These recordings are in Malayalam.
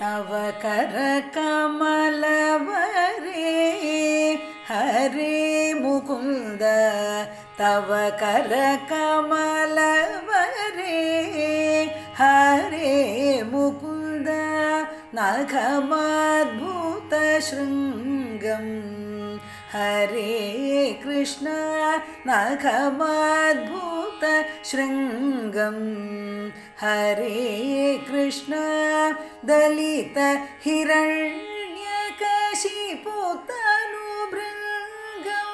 तव कर कमलवरे हरे मुकुंद तव कर कमलवरे हरे मुकुंद नखमद्भुत शृंगं हरे कृष्ण नखमद्भुत शृंगं हरे कृष्ण दलित हिरण्यकशिपुतनुभृङ्गं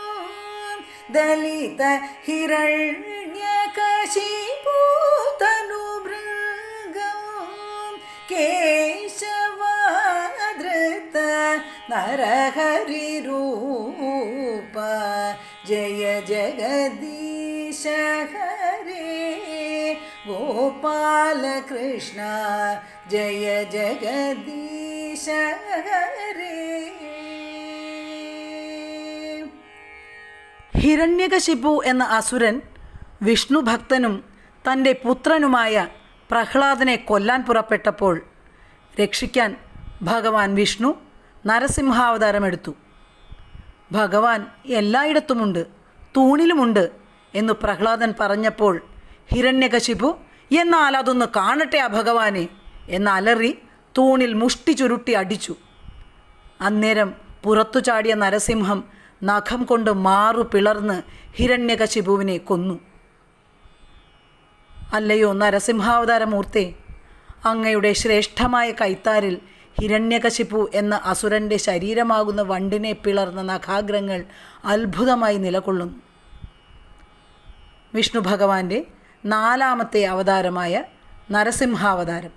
दलित हिरण्यकशिपुतनुभृङ्गं केशवाधृत नरहरिरूप जय जगदीश हरे गोपाल कृष्ण जय जगदीश हरे. ഹിരണ്യകശിപു എന്ന അസുരൻ വിഷ്ണു ഭക്തനും തൻ്റെ പുത്രനുമായ പ്രഹ്ലാദനെ കൊല്ലാൻ പുറപ്പെട്ടപ്പോൾ രക്ഷിക്കാൻ ഭഗവാൻ വിഷ്ണു നരസിംഹാവതാരമെടുത്തു. ഭഗവാൻ എല്ലായിടത്തുമുണ്ട്, തൂണിലുമുണ്ട് എന്ന് പ്രഹ്ലാദൻ പറഞ്ഞപ്പോൾ ഹിരണ്യകശിപു എന്നാൽ അതൊന്ന് കാണട്ടെ ആ ഭഗവാനെ എന്നലറി തൂണിൽ മുഷ്ടി ചുരുട്ടി അടിച്ചു. അന്നേരം പുറത്തു ചാടിയ നരസിംഹം നഖം കൊണ്ട് മാറു പിളർന്ന് ഹിരണ്യകശിപുവിനെ കൊന്നു. അല്ലയോ നരസിംഹാവതാരമൂർത്തേ, അങ്ങയുടെ ശ്രേഷ്ഠമായ കൈത്താരിൽ ഹിരണ്യകശിപു എന്ന അസുരൻ്റെ ശരീരമാകുന്ന വണ്ടിനെ പിളർന്ന നഖാഗ്രങ്ങൾ അത്ഭുതമായി നിലകൊള്ളുന്നു. വിഷ്ണു ഭഗവാന്റെ 4ാമത്തെ അവതാരമായ നരസിംഹാവതാരം.